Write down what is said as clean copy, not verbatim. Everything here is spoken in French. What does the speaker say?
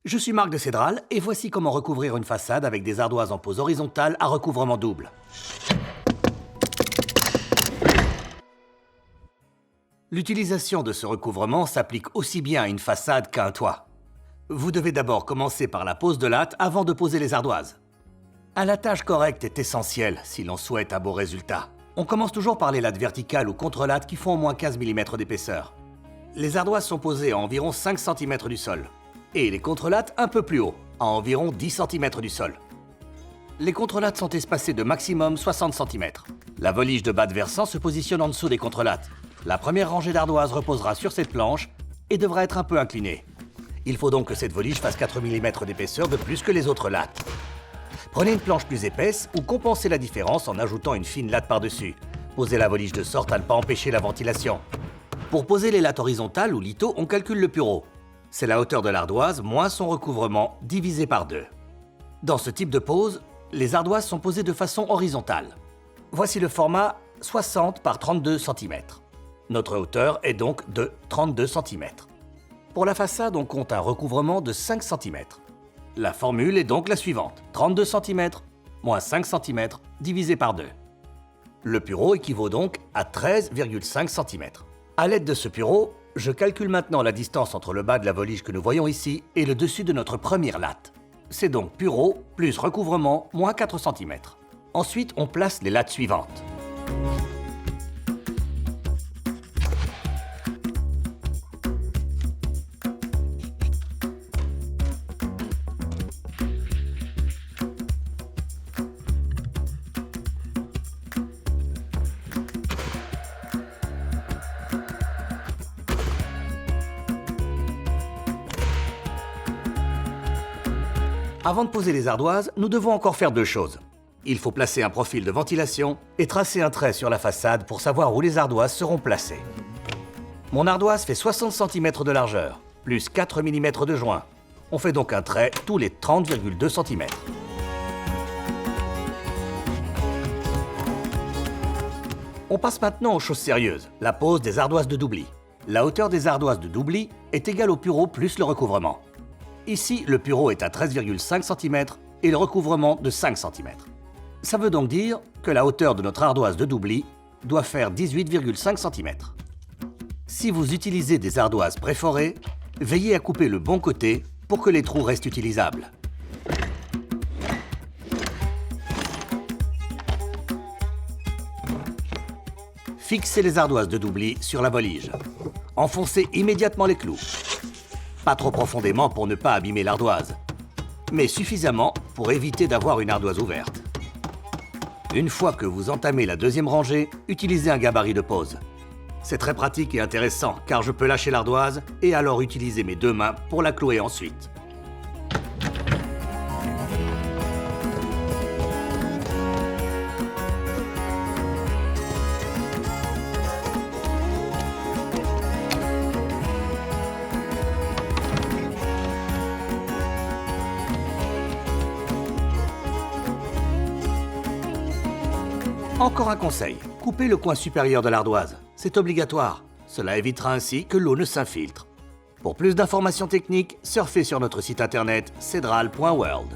Je suis Marc de Cédral et voici comment recouvrir une façade avec des ardoises en pose horizontale à recouvrement double. L'utilisation de ce recouvrement s'applique aussi bien à une façade qu'à un toit. Vous devez d'abord commencer par la pose de latte avant de poser les ardoises. Un lattage correct est essentiel si l'on souhaite un beau résultat. On commence toujours par les lattes verticales ou contre-lattes qui font au moins 15 mm d'épaisseur. Les ardoises sont posées à environ 5 cm du sol. Et les contre-lattes un peu plus haut, à environ 10 cm du sol. Les contre-lattes sont espacées de maximum 60 cm. La volige de bas de versant se positionne en dessous des contre-lattes. La première rangée d'ardoises reposera sur cette planche et devra être un peu inclinée. Il faut donc que cette volige fasse 4 mm d'épaisseur de plus que les autres lattes. Prenez une planche plus épaisse ou compensez la différence en ajoutant une fine latte par-dessus. Posez la volige de sorte à ne pas empêcher la ventilation. Pour poser les lattes horizontales ou litho, on calcule le pureau. C'est la hauteur de l'ardoise moins son recouvrement divisé par 2. Dans ce type de pose, les ardoises sont posées de façon horizontale. Voici le format 60 par 32 cm. Notre hauteur est donc de 32 cm. Pour la façade, on compte un recouvrement de 5 cm. La formule est donc la suivante, 32 cm moins 5 cm divisé par 2. Le pureau équivaut donc à 13,5 cm. À l'aide de ce pureau, je calcule maintenant la distance entre le bas de la volige que nous voyons ici et le dessus de notre première latte. C'est donc pureau plus recouvrement moins 4 cm. Ensuite, on place les lattes suivantes. Avant de poser les ardoises, nous devons encore faire deux choses. Il faut placer un profil de ventilation et tracer un trait sur la façade pour savoir où les ardoises seront placées. Mon ardoise fait 60 cm de largeur, plus 4 mm de joint. On fait donc un trait tous les 30,2 cm. On passe maintenant aux choses sérieuses, la pose des ardoises de doubli. La hauteur des ardoises de doubli est égale au pureau plus le recouvrement. Ici, le pureau est à 13,5 cm et le recouvrement de 5 cm. Ça veut donc dire que la hauteur de notre ardoise de doubli doit faire 18,5 cm. Si vous utilisez des ardoises préforées, veillez à couper le bon côté pour que les trous restent utilisables. Fixez les ardoises de doubli sur la volige. Enfoncez immédiatement les clous. Pas trop profondément pour ne pas abîmer l'ardoise, mais suffisamment pour éviter d'avoir une ardoise ouverte. Une fois que vous entamez la deuxième rangée, utilisez un gabarit de pose. C'est très pratique et intéressant car je peux lâcher l'ardoise et alors utiliser mes deux mains pour la clouer ensuite. Encore un conseil, coupez le coin supérieur de l'ardoise. C'est obligatoire. Cela évitera ainsi que l'eau ne s'infiltre. Pour plus d'informations techniques, surfez sur notre site internet cedral.world.